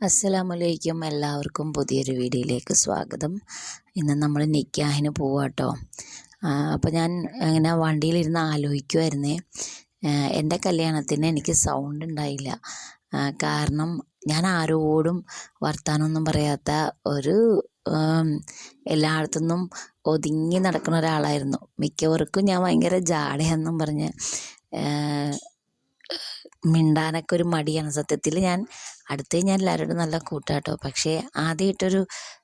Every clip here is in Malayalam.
അസ്സലാമലൈക്കും, എല്ലാവർക്കും പുതിയൊരു വീഡിയോയിലേക്ക് സ്വാഗതം. ഇന്ന് നമ്മൾ നിക്കാഹിന് പോവാട്ടോ. അപ്പോൾ ഞാൻ അങ്ങനെ വണ്ടിയിലിരുന്ന് ആലോചിക്കുമായിരുന്നേ. എൻ്റെ കല്യാണത്തിന് എനിക്ക് സൗണ്ട് ഉണ്ടായില്ല. കാരണം ഞാൻ ആരോടും വർത്താനമൊന്നും പറയാത്ത ഒരു എല്ലായിടത്തുനിന്നും ഒതുങ്ങി നടക്കുന്ന ഒരാളായിരുന്നു. മിക്കവർക്കും ഞാൻ ഭയങ്കര ജാടയാണെന്നും പറഞ്ഞ് മിണ്ടാനൊക്കെ ഒരു മടിയാണ്. സത്യത്തിൽ ഞാൻ എല്ലാവരോടും നല്ല കൂട്ടാട്ടോ. പക്ഷേ ആദ്യമായിട്ടൊരു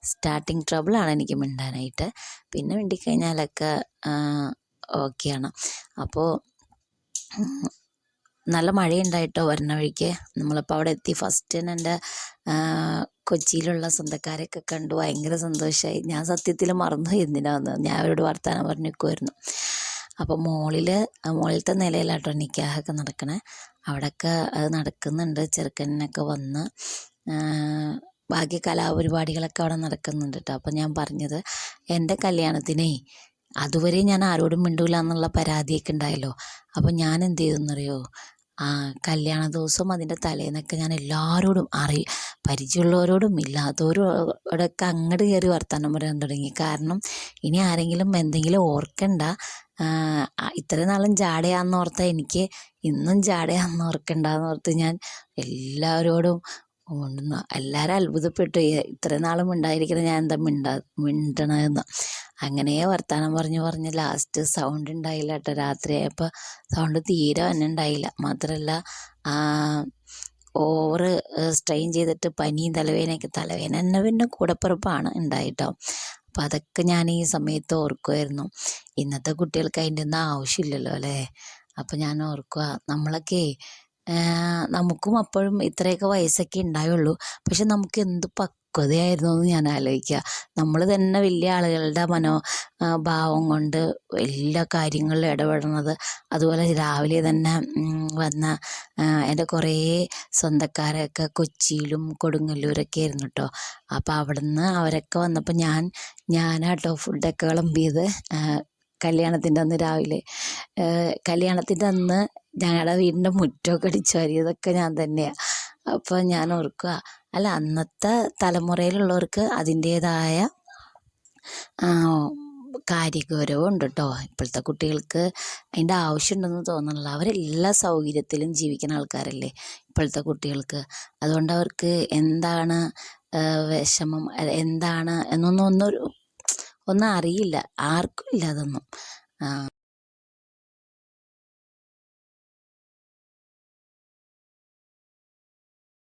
സ്റ്റാർട്ടിങ് ട്രബിളാണ് എനിക്ക് മിണ്ടാനായിട്ട്. പിന്നെ മിണ്ടിക്കഴിഞ്ഞാലൊക്കെ ഓക്കെയാണ്. അപ്പോൾ നല്ല മഴയുണ്ടായിട്ടോ വരുന്ന വഴിക്ക്. നമ്മളിപ്പോൾ അവിടെ എത്തി. ഫസ്റ്റ് തന്നെ എൻ്റെ കൊച്ചിയിലുള്ള സ്വന്തക്കാരെയൊക്കെ കണ്ടു. ഭയങ്കര സന്തോഷമായി. ഞാൻ സത്യത്തിൽ മറന്നു എന്തിനാന്ന്. ഞാൻ അവരോട് വർത്താനം പറഞ്ഞു നിൽക്കുമായിരുന്നു. അപ്പോൾ മുകളിലത്തെ നിലയിലാട്ടോ നിക്കാഹൊക്കെ നടക്കണേ. അവിടെയൊക്കെ അത് നടക്കുന്നുണ്ട്. ചെറുക്കനൊക്കെ വന്ന് ബാക്കി കലാപരിപാടികളൊക്കെ അവിടെ നടക്കുന്നുണ്ട് കേട്ടോ. അപ്പോൾ ഞാൻ പറഞ്ഞത്, എൻ്റെ കല്യാണത്തിനേ അതുവരെ ഞാൻ ആരോടും മിണ്ടൂല എന്നുള്ള പരാതിയൊക്കെ ഉണ്ടായല്ലോ. അപ്പോൾ ഞാൻ എന്ത് ചെയ്തെന്നറിയോ, കല്യാണ ദിവസം അതിൻ്റെ തലേന്നൊക്കെ ഞാൻ എല്ലാവരോടും പരിചയമുള്ളവരോടും ഇല്ലാത്തവരോടൊക്കെ അങ്ങോട്ട് കയറി വർത്താനം പറയാൻ തുടങ്ങി. കാരണം ഇനി ആരെങ്കിലും എന്തെങ്കിലും ഓർക്കണ്ട, ഇത്രയും നാളും ജാടയാന്ന് ഓർത്താൽ എനിക്ക് ഇന്നും ജാടയാന്ന് ഓർക്കണ്ടെന്ന് ഓർത്ത് ഞാൻ എല്ലാവരോടും മിണ്ടുന്നു. എല്ലാവരും അത്ഭുതപ്പെട്ടു, ഇത്രയും നാളും മിണ്ടായിരിക്കുന്നത് ഞാൻ എന്താ മിണ്ടണമെന്ന്. അങ്ങനെ വർത്താനം പറഞ്ഞ് ലാസ്റ്റ് സൗണ്ട് ഉണ്ടായില്ല കേട്ടോ. രാത്രിയായപ്പോൾ സൗണ്ട് തീരെ തന്നെ ഉണ്ടായില്ല. മാത്രമല്ല ഓവറ് സ്ട്രെയിൻ ചെയ്തിട്ട് പനിയും തലവേദന തന്നെ പിന്നെ കൂടപ്പിറപ്പാണ് ഉണ്ടായിട്ടോ. അപ്പം അതൊക്കെ ഞാൻ ഈ സമയത്ത് ഓർക്കുമായിരുന്നു. ഇന്നത്തെ കുട്ടികൾക്ക് അതിൻ്റെ ഒന്നും ആവശ്യമില്ലല്ലോ അല്ലേ. അപ്പം ഞാൻ ഓർക്കുക, നമ്മളൊക്കെ നമുക്കും അപ്പോഴും ഇത്രയൊക്കെ വയസ്സൊക്കെ ഉണ്ടായുള്ളൂ. പക്ഷെ നമുക്ക് എന്ത് പക്വതയായിരുന്നു എന്ന് ഞാൻ ആലോചിക്കുക. നമ്മൾ തന്നെ വലിയ ആളുകളുടെ ഭാവം കൊണ്ട് എല്ലാ കാര്യങ്ങളിലും ഇടപെടുന്നത്. അതുപോലെ രാവിലെ തന്നെ വന്ന എൻ്റെ കുറേ സ്വന്തക്കാരൊക്കെ കൊച്ചിയിലും കൊടുങ്ങല്ലൂരൊക്കെ ആയിരുന്നു കേട്ടോ. അപ്പോൾ അവിടുന്ന് അവരൊക്കെ വന്നപ്പോൾ ഞാനാട്ടോ ഫുഡൊക്കെ വിളമ്പിയത്. കല്യാണത്തിൻ്റെ അന്ന് രാവിലെ, കല്യാണത്തിൻ്റെ അന്ന് ഞങ്ങളുടെ വീടിൻ്റെ മുറ്റമൊക്കെ അടിച്ചു വാരിയതൊക്കെ ഞാൻ തന്നെയാണ്. അപ്പോൾ ഞാൻ ഓർക്കുക, അല്ല അന്നത്തെ തലമുറയിലുള്ളവർക്ക് അതിൻ്റേതായ കാര്യഗൗരവം ഉണ്ട് കേട്ടോ. ഇപ്പോഴത്തെ കുട്ടികൾക്ക് അതിൻ്റെ ആവശ്യമുണ്ടെന്ന് തോന്നുന്നില്ല. അവരെല്ലാ സൗകര്യത്തിലും ജീവിക്കുന്ന ആൾക്കാരല്ലേ ഇപ്പോഴത്തെ കുട്ടികൾക്ക്. അതുകൊണ്ട് അവർക്ക് എന്താണ് വിഷമം, എന്താണ് എന്നൊന്നും ഒന്നും അറിയില്ല. ആർക്കും ഇല്ല അതൊന്നും.